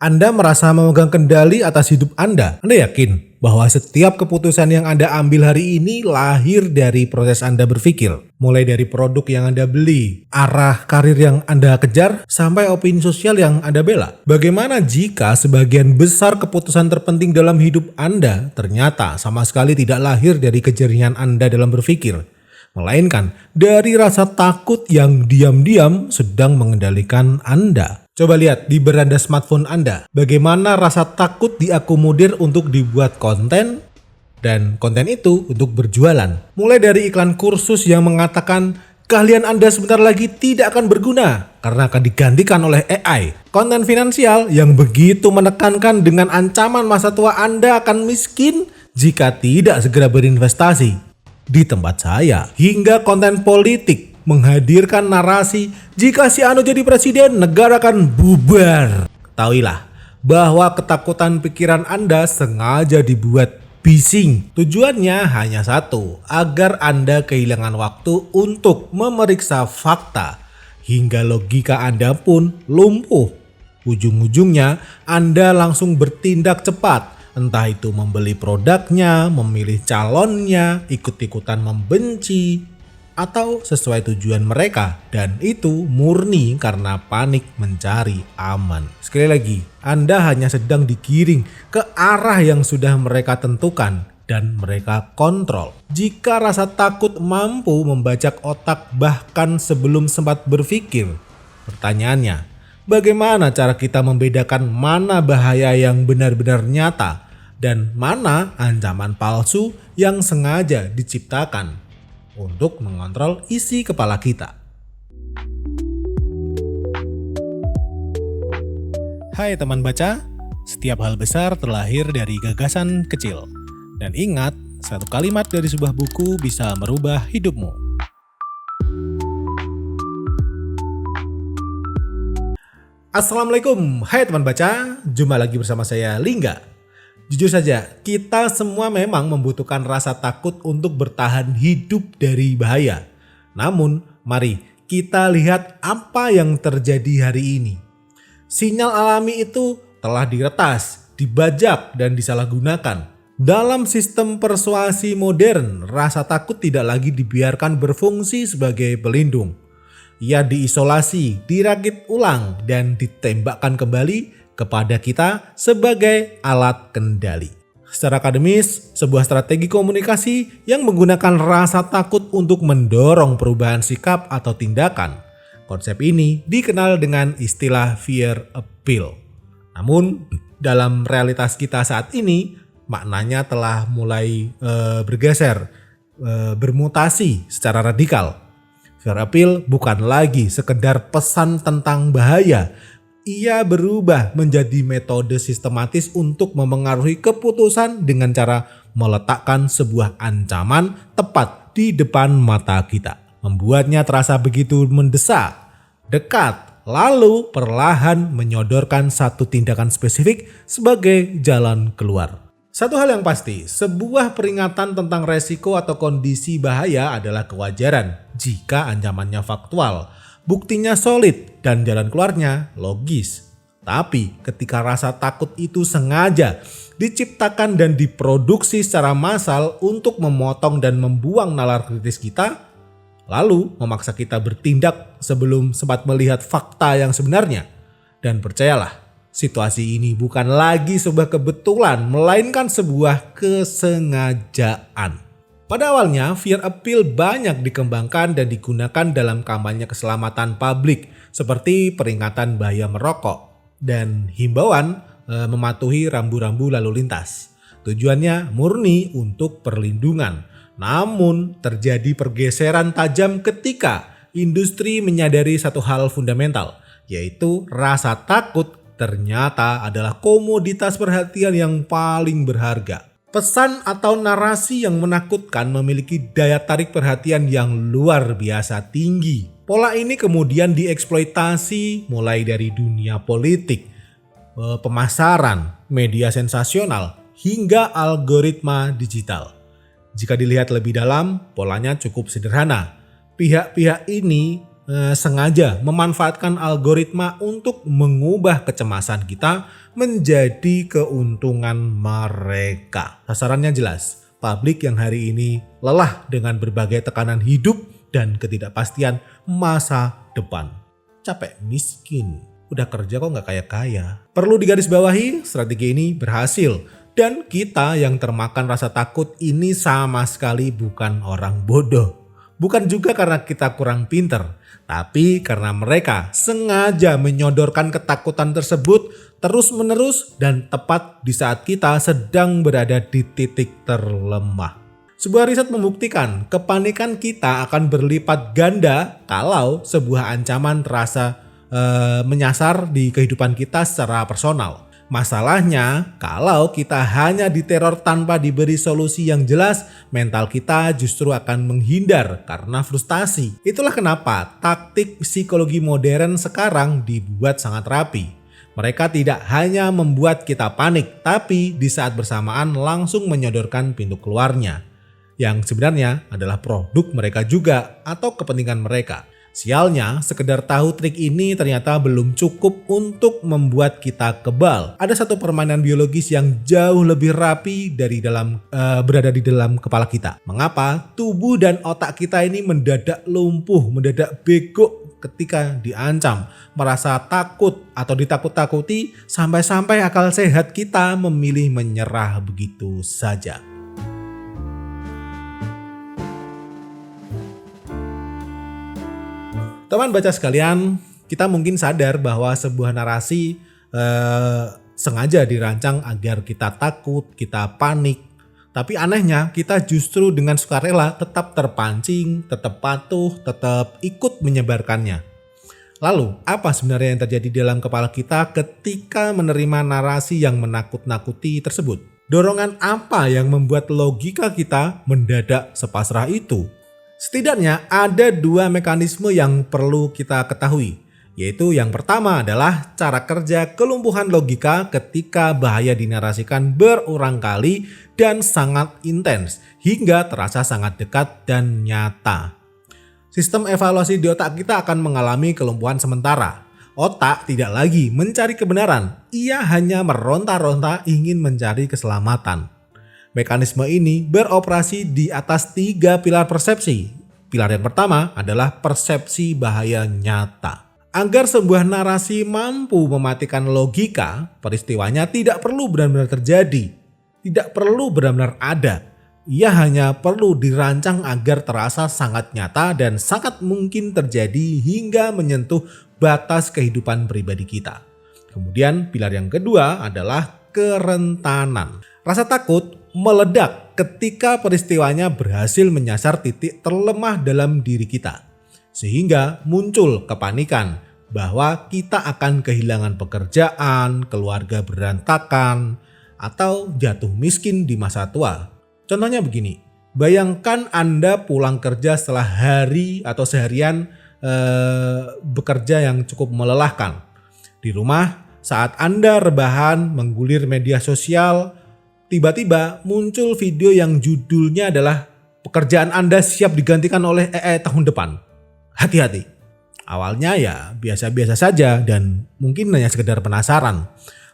Anda merasa memegang kendali atas hidup Anda. Anda yakin bahwa setiap keputusan yang Anda ambil hari ini lahir dari proses Anda berpikir. Mulai dari produk yang Anda beli, arah karir yang Anda kejar, sampai opini sosial yang Anda bela. Bagaimana jika sebagian besar keputusan terpenting dalam hidup Anda ternyata sama sekali tidak lahir dari kejelian Anda dalam berpikir, melainkan dari rasa takut yang diam-diam sedang mengendalikan Anda? Coba lihat di beranda smartphone Anda, bagaimana rasa takut diakomodir untuk dibuat konten, dan konten itu untuk berjualan. Mulai dari iklan kursus yang mengatakan keahlian Anda sebentar lagi tidak akan berguna karena akan digantikan oleh AI. Konten finansial yang begitu menekankan dengan ancaman masa tua Anda akan miskin jika tidak segera berinvestasi di tempat saya. Hingga konten politik menghadirkan narasi jika si Anu jadi presiden negara akan bubar. Ketahuilah bahwa ketakutan pikiran Anda sengaja dibuat bising. Tujuannya hanya satu, agar Anda kehilangan waktu untuk memeriksa fakta hingga logika Anda pun lumpuh. Ujung-ujungnya Anda langsung bertindak cepat, entah itu membeli produknya, memilih calonnya, ikut-ikutan membenci, atau sesuai tujuan mereka, dan itu murni karena panik mencari aman. Sekali lagi, Anda hanya sedang digiring ke arah yang sudah mereka tentukan dan mereka kontrol. Jika rasa takut mampu membajak otak bahkan sebelum sempat berpikir, pertanyaannya, bagaimana cara kita membedakan mana bahaya yang benar-benar nyata dan mana ancaman palsu yang sengaja diciptakan untuk mengontrol isi kepala kita? Hai teman baca, setiap hal besar terlahir dari gagasan kecil. Dan ingat, satu kalimat dari sebuah buku bisa merubah hidupmu. Assalamualaikum, hai teman baca, jumpa lagi bersama saya Lingga. Jujur saja, kita semua memang membutuhkan rasa takut untuk bertahan hidup dari bahaya. Namun, mari kita lihat apa yang terjadi hari ini. Sinyal alami itu telah diretas, dibajak, dan disalahgunakan. Dalam sistem persuasi modern, rasa takut tidak lagi dibiarkan berfungsi sebagai pelindung. Ia diisolasi, dirakit ulang, dan ditembakkan kembali kepada kita sebagai alat kendali. Secara akademis, sebuah strategi komunikasi yang menggunakan rasa takut untuk mendorong perubahan sikap atau tindakan. Konsep ini dikenal dengan istilah fear appeal. Namun, dalam realitas kita saat ini, maknanya telah mulai bergeser, bermutasi secara radikal. Fear appeal bukan lagi sekedar pesan tentang bahaya. Ia berubah menjadi metode sistematis untuk memengaruhi keputusan dengan cara meletakkan sebuah ancaman tepat di depan mata kita. Membuatnya terasa begitu mendesak, dekat, lalu perlahan menyodorkan satu tindakan spesifik sebagai jalan keluar. Satu hal yang pasti, sebuah peringatan tentang resiko atau kondisi bahaya adalah kewajaran jika ancamannya faktual, buktinya solid, dan jalan keluarnya logis. Tapi ketika rasa takut itu sengaja diciptakan dan diproduksi secara massal untuk memotong dan membuang nalar kritis kita, lalu memaksa kita bertindak sebelum sempat melihat fakta yang sebenarnya. Dan percayalah, situasi ini bukan lagi sebuah kebetulan, melainkan sebuah kesengajaan. Pada awalnya, fear appeal banyak dikembangkan dan digunakan dalam kampanye keselamatan publik seperti peringatan bahaya merokok dan himbauan mematuhi rambu-rambu lalu lintas. Tujuannya murni untuk perlindungan. Namun, terjadi pergeseran tajam ketika industri menyadari satu hal fundamental, yaitu rasa takut ternyata adalah komoditas perhatian yang paling berharga. Pesan atau narasi yang menakutkan memiliki daya tarik perhatian yang luar biasa tinggi. Pola ini kemudian dieksploitasi mulai dari dunia politik, pemasaran, media sensasional, hingga algoritma digital. Jika dilihat lebih dalam, polanya cukup sederhana. Pihak-pihak ini sengaja memanfaatkan algoritma untuk mengubah kecemasan kita menjadi keuntungan mereka. Sasarannya jelas, publik yang hari ini lelah dengan berbagai tekanan hidup dan ketidakpastian masa depan. Capek miskin, udah kerja kok nggak kaya-kaya. Perlu digarisbawahi, strategi ini berhasil. Dan kita yang termakan rasa takut ini sama sekali bukan orang bodoh. Bukan juga karena kita kurang pinter, tapi karena mereka sengaja menyodorkan ketakutan tersebut terus-menerus dan tepat di saat kita sedang berada di titik terlemah. Sebuah riset membuktikan kepanikan kita akan berlipat ganda kalau sebuah ancaman terasa menyasar di kehidupan kita secara personal. Masalahnya, kalau kita hanya diteror tanpa diberi solusi yang jelas, mental kita justru akan menghindar karena frustasi. Itulah kenapa taktik psikologi modern sekarang dibuat sangat rapi. Mereka tidak hanya membuat kita panik, tapi di saat bersamaan langsung menyodorkan pintu keluarnya, yang sebenarnya adalah produk mereka juga atau kepentingan mereka. Sialnya, sekedar tahu trik ini ternyata belum cukup untuk membuat kita kebal. Ada satu permainan biologis yang jauh lebih rapi dari berada di dalam kepala kita. Mengapa tubuh dan otak kita ini mendadak lumpuh, mendadak bego ketika diancam, merasa takut atau ditakut-takuti sampai-sampai akal sehat kita memilih menyerah begitu saja. Teman baca sekalian, kita mungkin sadar bahwa sebuah narasi sengaja dirancang agar kita takut, kita panik. Tapi anehnya kita justru dengan sukarela tetap terpancing, tetap patuh, tetap ikut menyebarkannya. Lalu apa sebenarnya yang terjadi dalam kepala kita ketika menerima narasi yang menakut-nakuti tersebut? Dorongan apa yang membuat logika kita mendadak sepasrah itu? Setidaknya ada dua mekanisme yang perlu kita ketahui, yaitu yang pertama adalah cara kerja kelumpuhan logika ketika bahaya dinarasikan berulang kali dan sangat intens hingga terasa sangat dekat dan nyata. Sistem evaluasi di otak kita akan mengalami kelumpuhan sementara. Otak tidak lagi mencari kebenaran, ia hanya meronta-ronta ingin mencari keselamatan. Mekanisme ini beroperasi di atas 3 pilar persepsi. Pilar yang pertama adalah persepsi bahaya nyata. Agar sebuah narasi mampu mematikan logika, peristiwanya tidak perlu benar-benar terjadi. Tidak perlu benar-benar ada. Ia hanya perlu dirancang agar terasa sangat nyata dan sangat mungkin terjadi hingga menyentuh batas kehidupan pribadi kita. Kemudian pilar yang kedua adalah kerentanan. Rasa takut meledak ketika peristiwanya berhasil menyasar titik terlemah dalam diri kita. Sehingga muncul kepanikan bahwa kita akan kehilangan pekerjaan, keluarga berantakan, atau jatuh miskin di masa tua. Contohnya begini, bayangkan Anda pulang kerja setelah hari atau seharian bekerja yang cukup melelahkan. Di rumah, saat Anda rebahan menggulir media sosial, tiba-tiba muncul video yang judulnya adalah pekerjaan Anda siap digantikan oleh AI tahun depan. Hati-hati. Awalnya ya biasa-biasa saja dan mungkin hanya sekedar penasaran.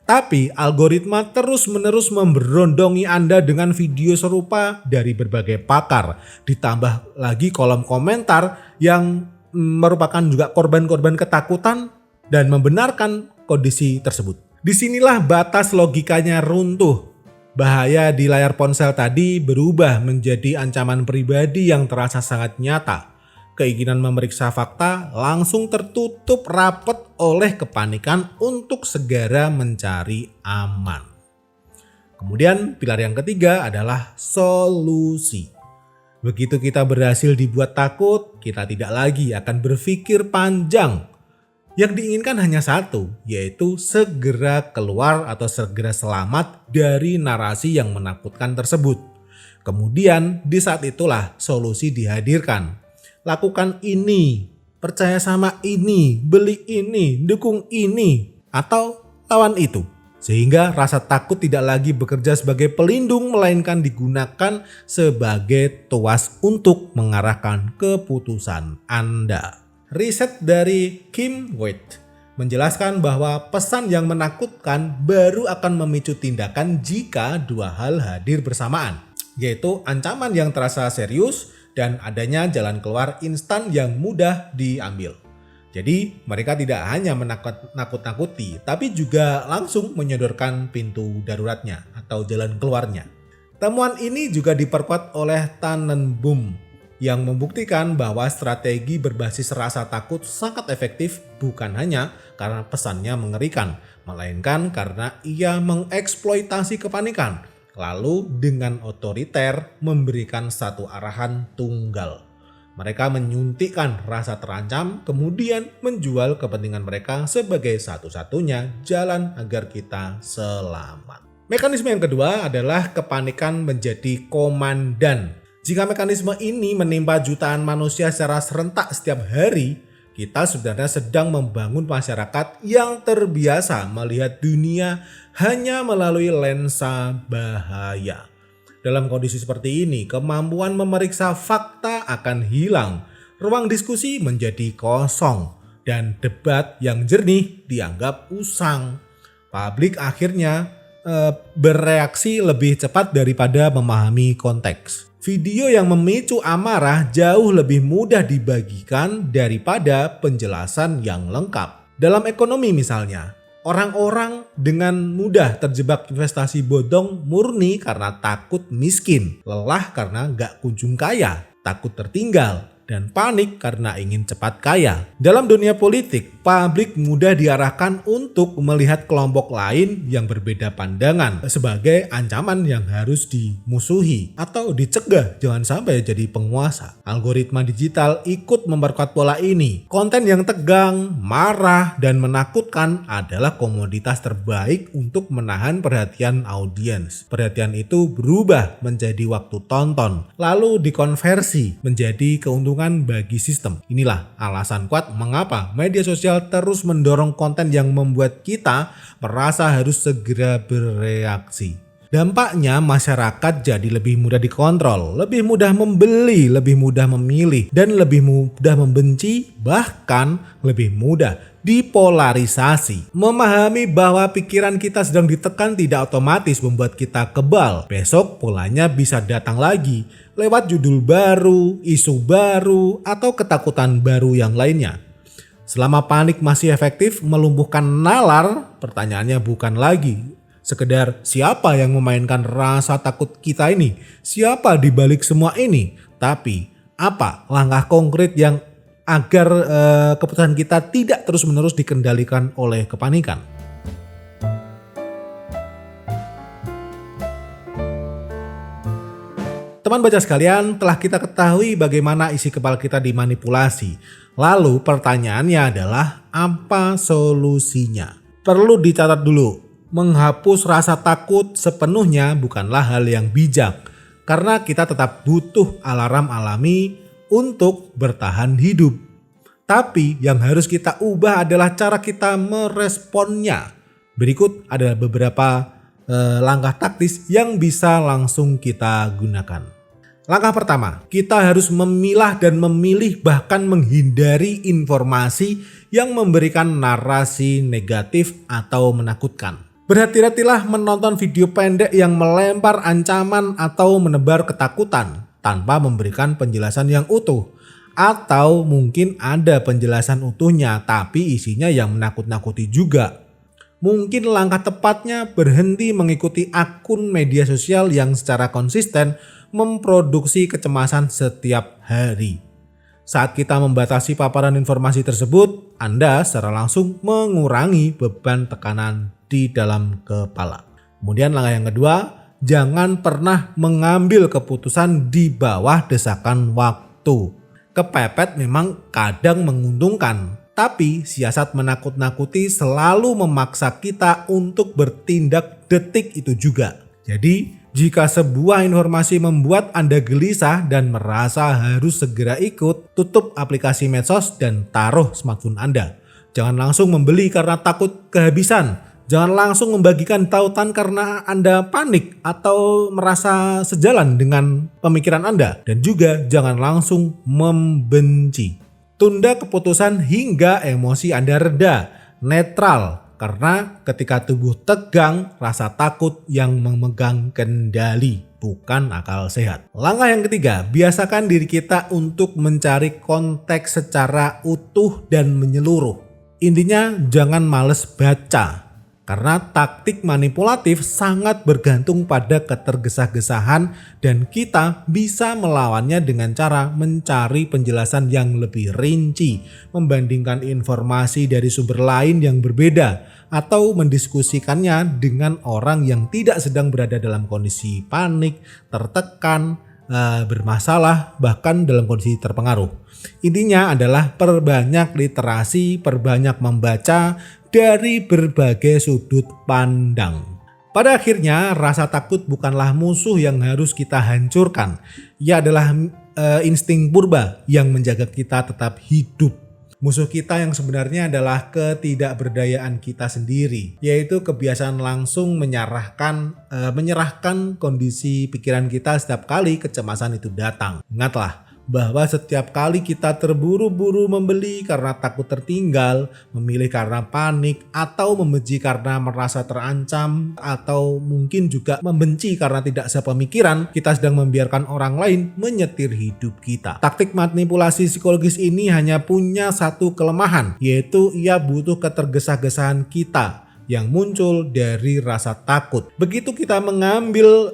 Tapi algoritma terus-menerus memberondongi Anda dengan video serupa dari berbagai pakar. Ditambah lagi kolom komentar yang merupakan juga korban-korban ketakutan dan membenarkan kondisi tersebut. Disinilah batas logikanya runtuh. Bahaya di layar ponsel tadi berubah menjadi ancaman pribadi yang terasa sangat nyata. Keinginan memeriksa fakta langsung tertutup rapat oleh kepanikan untuk segera mencari aman. Kemudian pilar yang ketiga adalah solusi. Begitu kita berhasil dibuat takut, kita tidak lagi akan berpikir panjang. Yang diinginkan hanya satu, yaitu segera keluar atau segera selamat dari narasi yang menakutkan tersebut. Kemudian di saat itulah solusi dihadirkan. Lakukan ini, percaya sama ini, beli ini, dukung ini, atau lawan itu. Sehingga rasa takut tidak lagi bekerja sebagai pelindung, melainkan digunakan sebagai tuas untuk mengarahkan keputusan Anda. Riset dari Kim Waite menjelaskan bahwa pesan yang menakutkan baru akan memicu tindakan jika dua hal hadir bersamaan, yaitu ancaman yang terasa serius dan adanya jalan keluar instan yang mudah diambil. Jadi mereka tidak hanya menakut-nakuti, tapi juga langsung menyodorkan pintu daruratnya atau jalan keluarnya. Temuan ini juga diperkuat oleh Tannenbaum yang membuktikan bahwa strategi berbasis rasa takut sangat efektif bukan hanya karena pesannya mengerikan, melainkan karena ia mengeksploitasi kepanikan, lalu dengan otoriter memberikan satu arahan tunggal. Mereka menyuntikkan rasa terancam, kemudian menjual kepentingan mereka sebagai satu-satunya jalan agar kita selamat. Mekanisme yang kedua adalah kepanikan menjadi komandan. Jika mekanisme ini menimpa jutaan manusia secara serentak setiap hari, kita sebenarnya sedang membangun masyarakat yang terbiasa melihat dunia hanya melalui lensa bahaya. Dalam kondisi seperti ini, kemampuan memeriksa fakta akan hilang, ruang diskusi menjadi kosong, dan debat yang jernih dianggap usang. Publik akhirnya bereaksi lebih cepat daripada memahami konteks. Video yang memicu amarah jauh lebih mudah dibagikan daripada penjelasan yang lengkap. Dalam ekonomi misalnya, orang-orang dengan mudah terjebak investasi bodong murni karena takut miskin, lelah karena gak kunjung kaya, takut tertinggal, dan panik karena ingin cepat kaya. Dalam dunia politik, publik mudah diarahkan untuk melihat kelompok lain yang berbeda pandangan sebagai ancaman yang harus dimusuhi atau dicegah jangan sampai jadi penguasa. Algoritma digital ikut memperkuat pola ini. Konten yang tegang, marah, dan menakutkan adalah komoditas terbaik untuk menahan perhatian audiens. Perhatian itu berubah menjadi waktu tonton, lalu dikonversi menjadi keuntungan bagi sistem. Inilah alasan kuat mengapa media sosial terus mendorong konten yang membuat kita merasa harus segera bereaksi. Dampaknya masyarakat jadi lebih mudah dikontrol, lebih mudah membeli, lebih mudah memilih, dan lebih mudah membenci, bahkan lebih mudah dipolarisasi. Memahami bahwa pikiran kita sedang ditekan tidak otomatis membuat kita kebal. Besok polanya bisa datang lagi lewat judul baru, isu baru, atau ketakutan baru yang lainnya. Selama panik masih efektif melumpuhkan nalar, pertanyaannya bukan lagi sekedar siapa yang memainkan rasa takut kita ini, siapa di balik semua ini, tapi apa langkah konkret yang agar keputusan kita tidak terus-menerus dikendalikan oleh kepanikan. Teman baca sekalian, telah kita ketahui bagaimana isi kepala kita dimanipulasi. Lalu pertanyaannya adalah apa solusinya? Perlu dicatat dulu, menghapus rasa takut sepenuhnya bukanlah hal yang bijak. Karena kita tetap butuh alarm alami untuk bertahan hidup. Tapi yang harus kita ubah adalah cara kita meresponnya. Berikut adalah beberapa langkah taktis yang bisa langsung kita gunakan. Langkah pertama, kita harus memilah dan memilih bahkan menghindari informasi yang memberikan narasi negatif atau menakutkan. Berhati-hatilah menonton video pendek yang melempar ancaman atau menebar ketakutan tanpa memberikan penjelasan yang utuh. Atau mungkin ada penjelasan utuhnya tapi isinya yang menakut-nakuti juga. Mungkin langkah tepatnya berhenti mengikuti akun media sosial yang secara konsisten memproduksi kecemasan setiap hari. Saat kita membatasi paparan informasi tersebut, Anda secara langsung mengurangi beban tekanan di dalam kepala. Kemudian langkah yang kedua, jangan pernah mengambil keputusan di bawah desakan waktu. Kepepet memang kadang menguntungkan, tapi siasat menakut-nakuti selalu memaksa kita untuk bertindak detik itu juga. Jadi, jika sebuah informasi membuat Anda gelisah dan merasa harus segera ikut, tutup aplikasi medsos dan taruh smartphone Anda. Jangan langsung membeli karena takut kehabisan. Jangan langsung membagikan tautan karena Anda panik atau merasa sejalan dengan pemikiran Anda. Dan juga jangan langsung membenci. Tunda keputusan hingga emosi Anda reda. Netral, karena ketika tubuh tegang, rasa takut yang memegang kendali, bukan akal sehat. Langkah yang ketiga, biasakan diri kita untuk mencari konteks secara utuh dan menyeluruh. Intinya jangan males baca. Karena taktik manipulatif sangat bergantung pada ketergesa-gesahan dan kita bisa melawannya dengan cara mencari penjelasan yang lebih rinci, membandingkan informasi dari sumber lain yang berbeda, atau mendiskusikannya dengan orang yang tidak sedang berada dalam kondisi panik, tertekan, bermasalah, bahkan dalam kondisi terpengaruh. Intinya adalah perbanyak literasi, perbanyak membaca dari berbagai sudut pandang. Pada akhirnya rasa takut bukanlah musuh yang harus kita hancurkan. Ia adalah insting purba yang menjaga kita tetap hidup. Musuh kita yang sebenarnya adalah ketidakberdayaan kita sendiri, yaitu kebiasaan langsung menyerahkan kondisi pikiran kita setiap kali kecemasan itu datang. Ingatlah bahwa setiap kali kita terburu-buru membeli karena takut tertinggal, memilih karena panik, atau membenci karena merasa terancam, atau mungkin juga membenci karena tidak sepemikiran, kita sedang membiarkan orang lain menyetir hidup kita. Taktik manipulasi psikologis ini hanya punya satu kelemahan, yaitu ia butuh ketergesa-gesaan kita yang muncul dari rasa takut. Begitu kita mengambil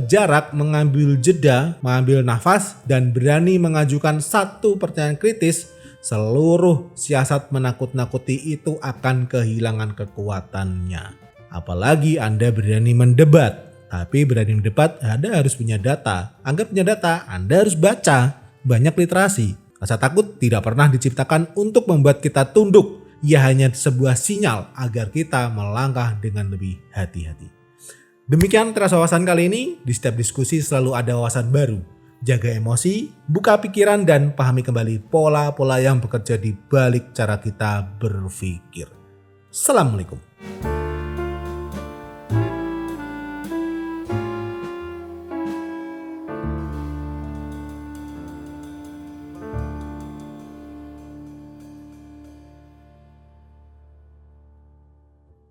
jarak, mengambil jeda, mengambil nafas, dan berani mengajukan satu pertanyaan kritis, seluruh siasat menakut-nakuti itu akan kehilangan kekuatannya. Apalagi Anda berani mendebat. Tapi berani mendebat, Anda harus punya data. Agar punya data, Anda harus baca banyak literasi. Rasa takut tidak pernah diciptakan untuk membuat kita tunduk. Ia hanya sebuah sinyal agar kita melangkah dengan lebih hati-hati. Demikian Teras Wawasan kali ini. Di setiap diskusi selalu ada wawasan baru. Jaga emosi, buka pikiran, dan pahami kembali pola-pola yang bekerja di balik cara kita berpikir. Assalamualaikum.